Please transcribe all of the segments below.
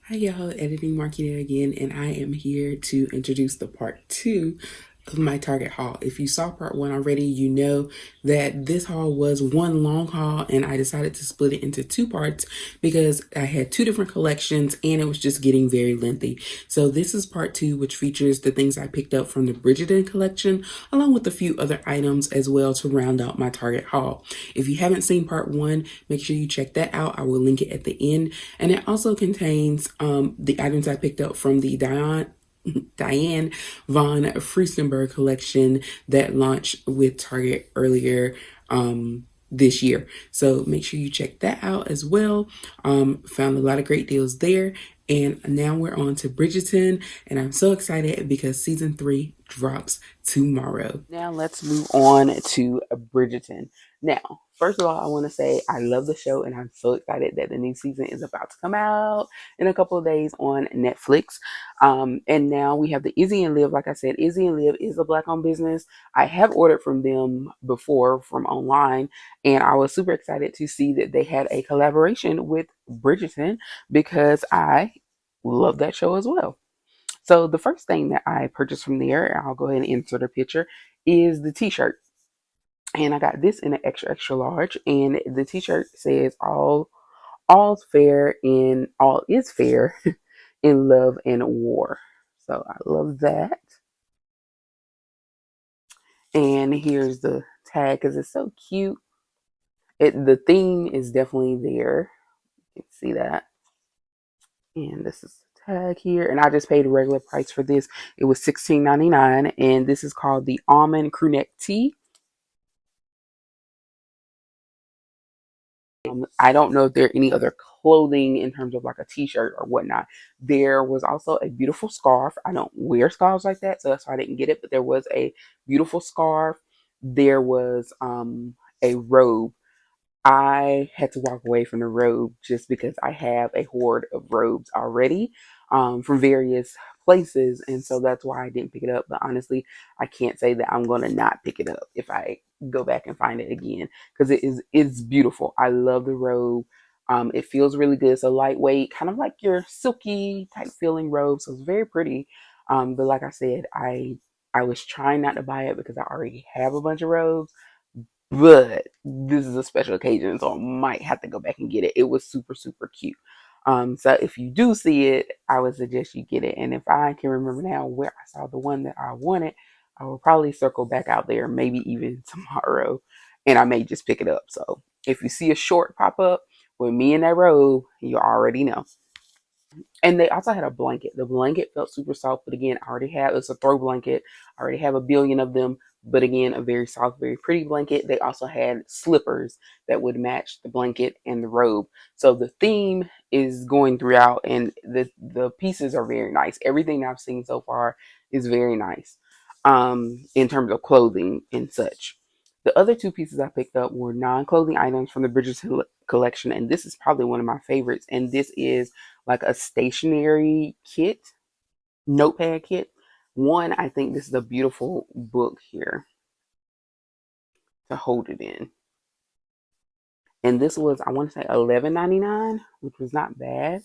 Hi y'all, editing Marquita again, and I am here to introduce the part two of my Target haul. If you saw part one already, you know that this haul was one long haul, and I decided to split it into two parts because I had two different collections and it was just getting very lengthy. So this is part two, which features the things I picked up from the Bridgerton collection, along with a few other items as well to round out my Target haul. If you haven't seen part one, make sure you check that out. I will link it at the end. And it also contains the items I picked up from the Diane von Furstenberg collection that launched with Target earlier this year. So make sure you check that out as well. Found a lot of great deals there. And now we're on to Bridgerton, and I'm so excited because season 3 drops tomorrow. Now let's move on to Bridgerton. Now, first of all, I want to say I love the show, and I'm so excited that the new season is about to come out in a couple of days on Netflix. And now we have the Izzy and Liv. Like I said, Izzy and Liv is a Black-owned business. I have ordered from them before from online, and I was super excited to see that they had a collaboration with Bridgerton because I love that show as well. So the first thing that I purchased from there, I'll go ahead and insert a picture, is the t-shirt. And I got this in an extra extra large, and the t-shirt says all's fair in all is fair in love and war. So I love that. And here's the tag because it's so cute. The theme is definitely there. You can see that. And this is the tag here. And I just paid a regular price for this. It was $16.99. And this is called the Almond Crewneck Tee. I don't know if there are any other clothing in terms of like a t-shirt or whatnot. There was also a beautiful scarf. I don't wear scarves like that, so that's why I didn't get it. But there was a beautiful scarf. There was a robe. I had to walk away from the robe just because I have a hoard of robes already from various places. And so that's why I didn't pick it up. But honestly, I can't say that I'm going to not pick it up if I go back and find it again because it's beautiful. I love the robe. It feels really good. It's a lightweight, kind of like your silky type feeling robe. So it's very pretty. But like I said, I was trying not to buy it because I already have a bunch of robes, but this is a special occasion, so I might have to go back and get it. It was super, super cute. So if you do see it, I would suggest you get it. And if I can remember now where I saw the one that I wanted, I will probably circle back out there, maybe even tomorrow, and I may just pick it up. So if you see a short pop up with me in that robe, you already know. And they also had a blanket. The blanket felt super soft, but again, I already have it's a throw blanket. I already have a billion of them, but again, a very soft, very pretty blanket. They also had slippers that would match the blanket and the robe. So the theme is going throughout, and the pieces are very nice. Everything I've seen so far is very nice, in terms of clothing and such. The other two pieces I picked up were non-clothing items from the Bridgerton collection, and this is probably one of my favorites. And this is like a stationery kit, notepad kit. One, I think this is a beautiful book here to hold it in. And this was, I want to say, $11.99, which was not bad.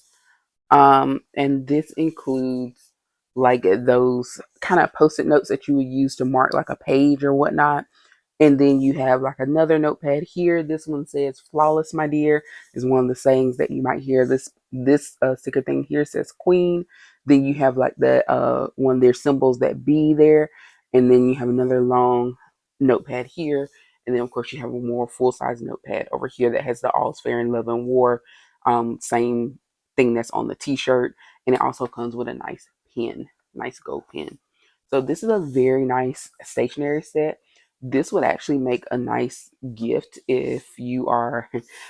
And this includes like those kind of post-it notes that you would use to mark like a page or whatnot. And then you have like another notepad here. This one says "Flawless, my dear," is one of the sayings that you might hear. This sticker thing here says "Queen." Then you have like the one of their symbols that be there, and then you have another long notepad here, and then of course you have a more full size notepad over here that has the "All's Fair in Love and War" same thing that's on the T-shirt, and it also comes with a nice pen, nice gold pen. So this is a very nice stationery set. This would actually make a nice gift if you are,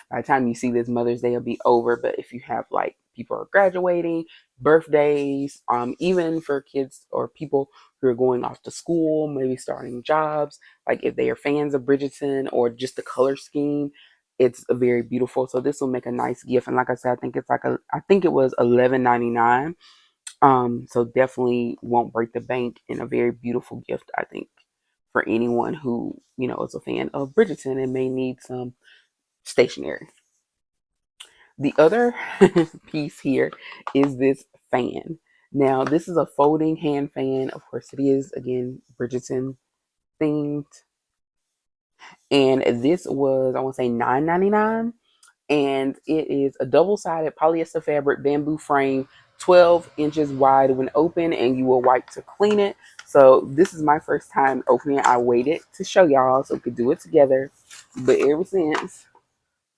by the time you see this, Mother's Day will be over. But if you have like people are graduating, birthdays, even for kids or people who are going off to school, maybe starting jobs, like if they are fans of Bridgerton or just the color scheme, it's a very beautiful. So this will make a nice gift. And like I said, I think it was $11.99. So definitely won't break the bank and a very beautiful gift, I think, for anyone who, is a fan of Bridgerton and may need some stationery. The other piece here is this fan. Now, this is a folding hand fan. Of course, it is, again, Bridgerton themed. And this was, I want to say, $9.99. And it is a double-sided polyester fabric bamboo frame, 12 inches wide when open, and you will wipe to clean it. So this is my first time opening it. I waited to show y'all so we could do it together. But ever since,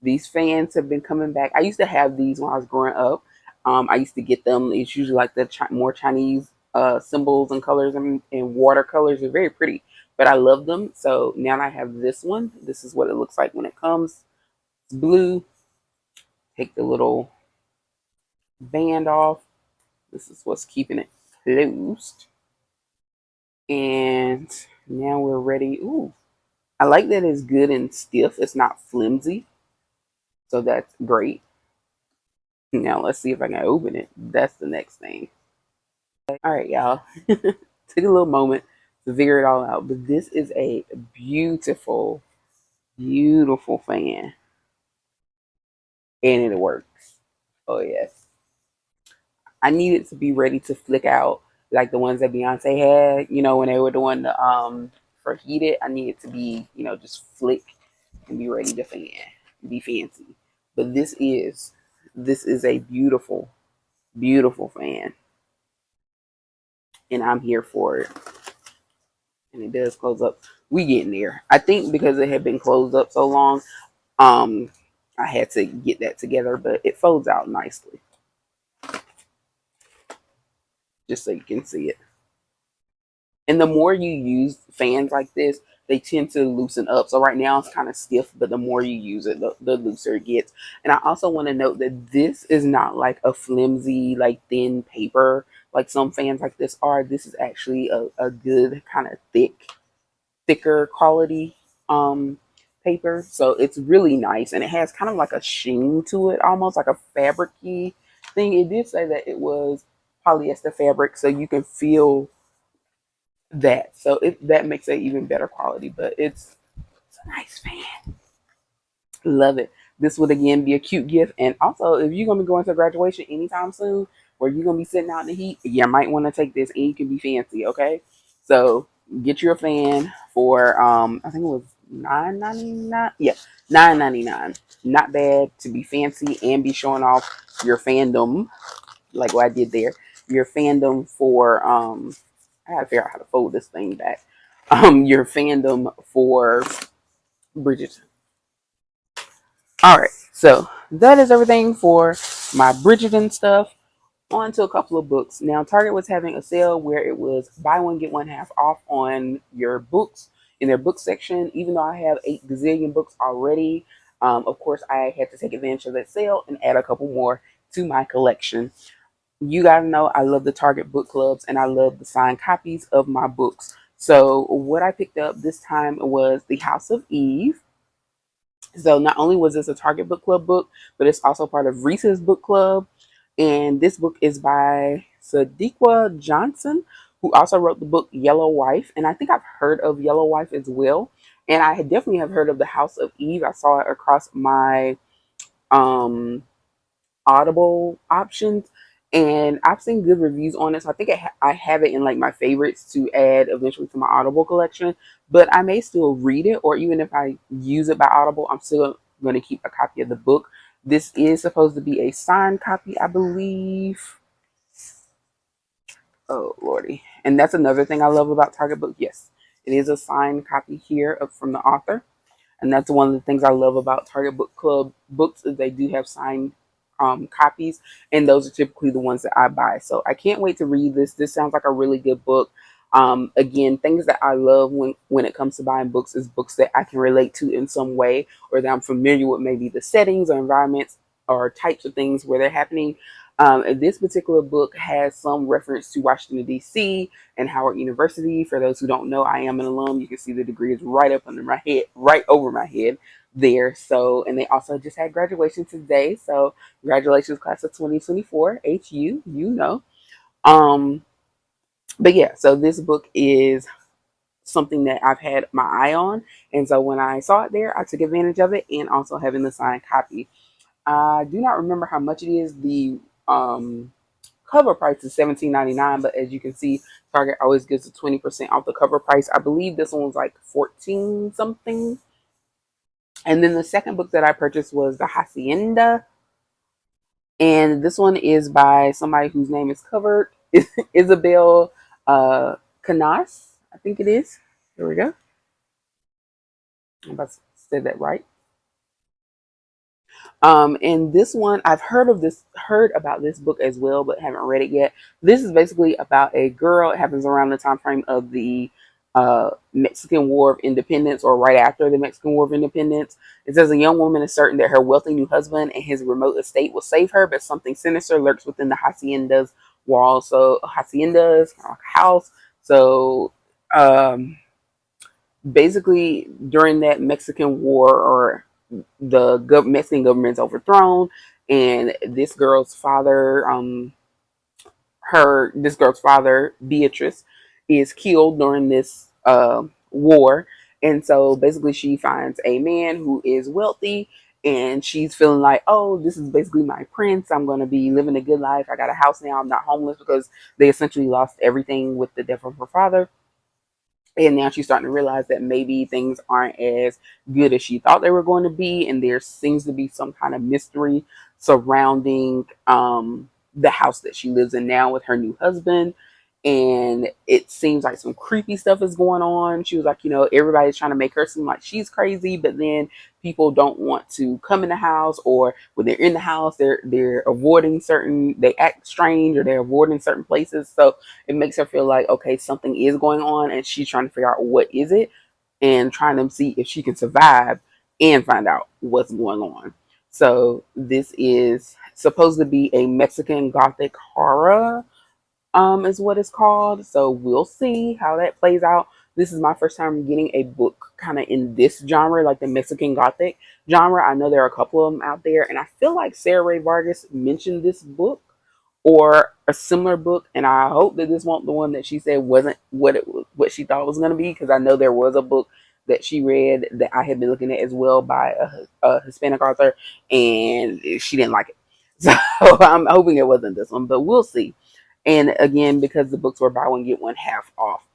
these fans have been coming back. I used to have these when I was growing up. I used to get them. It's usually like the more Chinese symbols and colors and watercolors. They're very pretty, but I love them. So now I have this one. This is what it looks like when it comes. It's blue. Take the little band off. This is what's keeping it closed. And now we're ready. Ooh, I like that it's good and stiff. It's not flimsy. So that's great. Now let's see if I can open it. That's the next thing. All right, y'all. Took a little moment to figure it all out. But this is a beautiful, beautiful fan. And it works. Oh, yes. I needed to be ready to flick out like the ones that Beyonce had, when they were doing the for heated. I needed to be, just flick and be ready to fan, be fancy. But this is a beautiful, beautiful fan. And I'm here for it. And it does close up. We getting there. I think because it had been closed up so long, um, I had to get that together, but it folds out nicely. Just so you can see it. And the more you use fans like this, they tend to loosen up. So right now it's kind of stiff, but the more you use it, the looser it gets. And I also want to note that this is not like a flimsy, like thin paper like some fans like this are. This is actually a good kind of thicker quality paper. So it's really nice. And it has kind of like a sheen to it, almost like a fabric-y thing. It did say that it was polyester fabric, so you can feel that. So that makes it even better quality, but it's a nice fan. Love it. This would again be a cute gift. And also, if you're gonna be going to graduation anytime soon, or you're gonna be sitting out in the heat, you might want to take this and you can be fancy, okay? So get you a fan for I think it was $9.99. Yeah, $9.99. Not bad to be fancy and be showing off your fandom, like what I did there. Your fandom for I gotta figure out how to fold this thing back. Your fandom for Bridgerton. All right, so that is everything for my Bridgerton stuff. On to a couple of books. Now, Target was having a sale where it was buy one, get one half off on your books in their book section. Even though I have 8 gazillion books already, of course, I had to take advantage of that sale and add a couple more to my collection. You guys know I love the Target book clubs and I love the signed copies of my books. So, what I picked up this time was The House of Eve. So not only was this a Target Book Club book, but it's also part of Reese's Book Club. And this book is by Sadiqa Johnson, who also wrote the book Yellow Wife. And I think I've heard of Yellow Wife as well. And I definitely have heard of The House of Eve. I saw it across my um Audible options, and I've seen good reviews on it. So I think I have it in like my favorites to add eventually to my Audible collection. But I may still read it, or even if I use it by Audible, I'm still going to keep a copy of the book. This is supposed to be a signed copy, I believe. Oh lordy, and that's another thing I love about Target Book. Yes, it is a signed copy here from the author. And that's one of the things I love about Target Book Club books is they do have signed copies, and those are typically the ones that I buy. So I can't wait to read this. This sounds like a really good book. Again, things that I love when it comes to buying books is books that I can relate to in some way, or that I'm familiar with maybe the settings or environments or types of things where they're happening. This particular book has some reference to Washington, D.C. and Howard University. For those who don't know, I am an alum. You can see the degree is right up under my head, right over my head there. So, and they also just had graduation today. So, congratulations, class of 2024, HU, you know. Um, but yeah, so this book is something that I've had my eye on. And so when I saw it there, I took advantage of it and also having the signed copy. I do not remember how much it is. The um, cover price is 17.99, but as you can see, Target always gives a 20% off the cover price. I believe this one was like 14 something. And then the second book that I purchased was The Hacienda. And this one is by somebody whose name is covered, Isabel Canas, I think it is. There we go. I'm about to say that right. And this one, I've heard about this book as well, but haven't read it yet. This is basically about a girl. It happens around the time frame of the Mexican War of Independence, or right after the Mexican War of Independence. It says a young woman is certain that her wealthy new husband and his remote estate will save her, but something sinister lurks within the hacienda's walls. So haciendas, kind of like a house. So um, basically, during that Mexican War, or the Mexican government's overthrown, and this girl's father, Beatrice, is killed during this war. And so basically, she finds a man who is wealthy, and she's feeling like, oh, this is basically my prince. I'm going to be living a good life. I got a house now. I'm not homeless, because they essentially lost everything with the death of her father. And now she's starting to realize that maybe things aren't as good as she thought they were going to be, and there seems to be some kind of mystery surrounding the house that she lives in now with her new husband. And it seems like some creepy stuff is going on. She was like, everybody's trying to make her seem like she's crazy, but then people don't want to come in the house, or when they're in the house, they're avoiding they act strange, or they're avoiding certain places. So it makes her feel like, okay, something is going on, and she's trying to figure out what is it, and trying to see if she can survive and find out what's going on. So this is supposed to be a Mexican Gothic horror, is what it's called. So we'll see how that plays out. This is my first time getting a book kind of in this genre, like the Mexican Gothic genre. I know there are a couple of them out there, and I feel like Sarah Ray Vargas mentioned this book or a similar book, and I hope that this won't the one that she said wasn't what she thought it was going to be, because I know there was a book that she read that I had been looking at as well by a Hispanic author, and she didn't like it. So I'm hoping it wasn't this one, but we'll see. And again, because the books were buy one get one half off.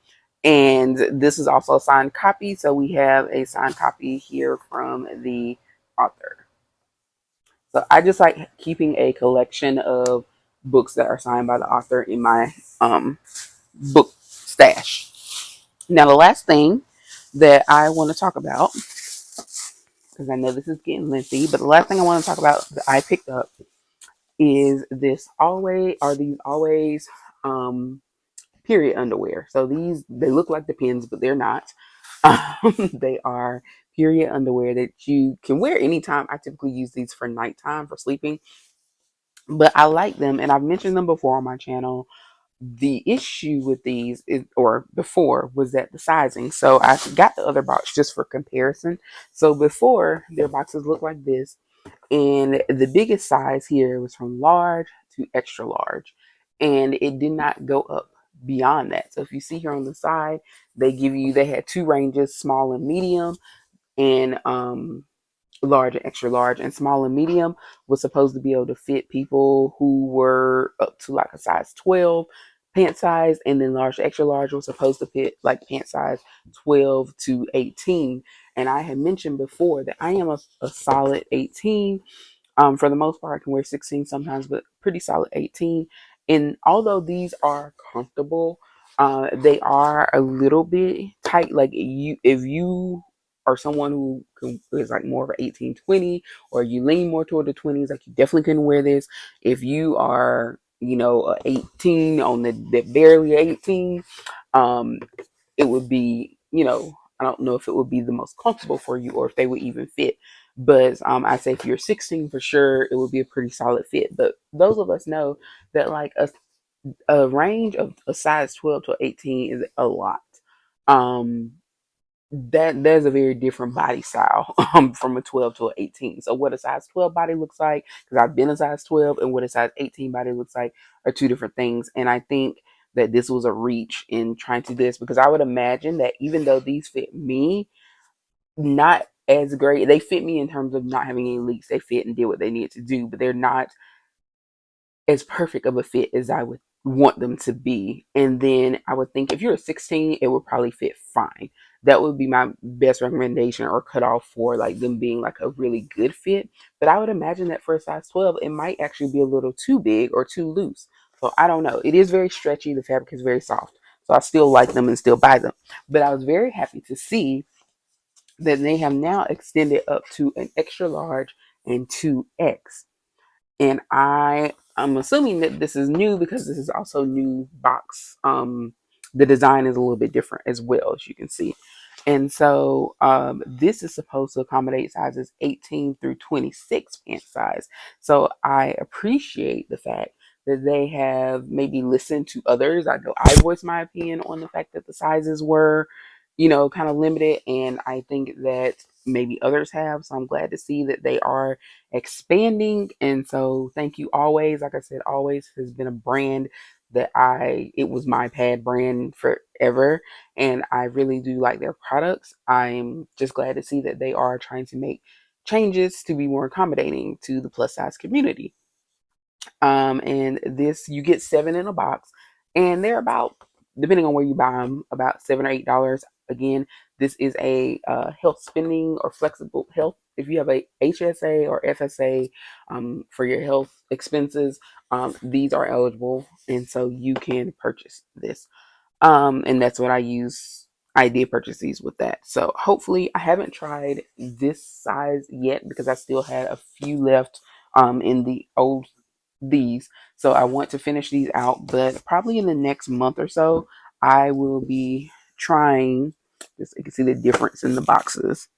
And this is also a signed copy, so we have a signed copy here from the author. So I just like keeping a collection of books that are signed by the author in my book stash. Now, the last thing that I want to talk about, because I know this is getting lengthy, but the last thing I want to talk about that I picked up is these always period underwear. So they look like the pins, but they're not. They are period underwear that you can wear anytime. I typically use these for nighttime for sleeping, but I like them, and I've mentioned them before on my channel. The issue with these is, or before, was that the sizing. So I got the other box just for comparison. So before, their boxes look like this, and the biggest size here was from large to extra large, and it did not go up beyond that. So if you see here on the side, they had two ranges, small and medium, and large and extra large. And small and medium was supposed to be able to fit people who were up to like a size 12 pant size, and then large to extra large was supposed to fit like pant size 12 to 18. And I had mentioned before that I am a solid 18. For the most part, I can wear 16 sometimes, but pretty solid 18. And although these are comfortable, they are a little bit tight. Like, if you are someone is like more of an 18-20, or you lean more toward the 20s, like, you definitely couldn't wear this. If you are, a 18 on the barely 18, um, it would be, I don't know if it would be the most comfortable for you, or if they would even fit. But I say if you're 16, for sure, it would be a pretty solid fit. But those of us know that, like, a range of a size 12 to 18 is a lot. Um, there's a very different body style from a 12 to an 18. So what a size 12 body looks like, because I've been a size 12, and what a size 18 body looks like are two different things. And I think that this was a reach in trying to do this, because I would imagine that even though these fit me, not as great. They fit me in terms of not having any leaks. They fit and did what they needed to do, but they're not as perfect of a fit as I would want them to be. And then I would think if you're a 16, it would probably fit fine. That would be my best recommendation or cutoff for like them being like a really good fit. But I would imagine that for a size 12, it might actually be a little too big or too loose. So I don't know. It is very stretchy. The fabric is very soft. So I still like them and still buy them. But I was very happy to see that they have now extended up to an extra large and 2X. And I'm assuming that this is new because this is also new box. The design is a little bit different as well, as you can see. And so this is supposed to accommodate sizes 18 through 26 pant size. So I appreciate the fact that they have maybe listened to others. I know I voiced my opinion on the fact that the sizes were, kind of limited. And I think that maybe others have. So I'm glad to see that they are expanding. And so thank you always. Like I said, always has been a brand that it was my pad brand forever. And I really do like their products. I'm just glad to see that they are trying to make changes to be more accommodating to the plus size community. And this, you get 7 in a box, and they're about, depending on where you buy them, about $7 or $8. Again, this is a health spending or flexible health. If you have a HSA or FSA for your health expenses, these are eligible, and so you can purchase this. And that's what I use. I did purchase these with that. So hopefully, I haven't tried this size yet because I still had a few left in the old these. So I want to finish these out, but probably in the next month or so, I will be trying. Just so you can see the difference in the boxes.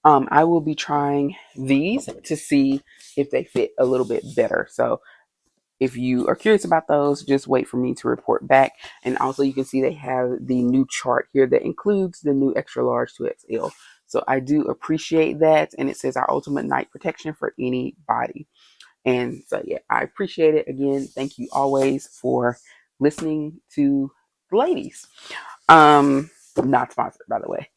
I will be trying these to see if they fit a little bit better. So if you are curious about those, just wait for me to report back. And also, you can see they have the new chart here that includes the new extra large to XL. So I do appreciate that. And it says our ultimate night protection for any body. And so, yeah, I appreciate it. Again, thank you always for listening to the ladies. Not sponsored, by the way.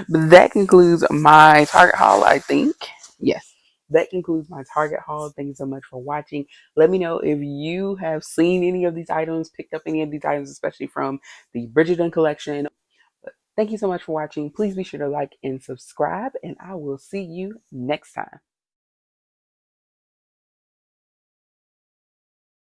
But that concludes my Target haul, I think. Yes, that concludes my Target haul. Thank you so much for watching. Let me know if you have seen any of these items, picked up any of these items, especially from the Bridgerton collection. But thank you so much for watching. Please be sure to like and subscribe, and I will see you next time.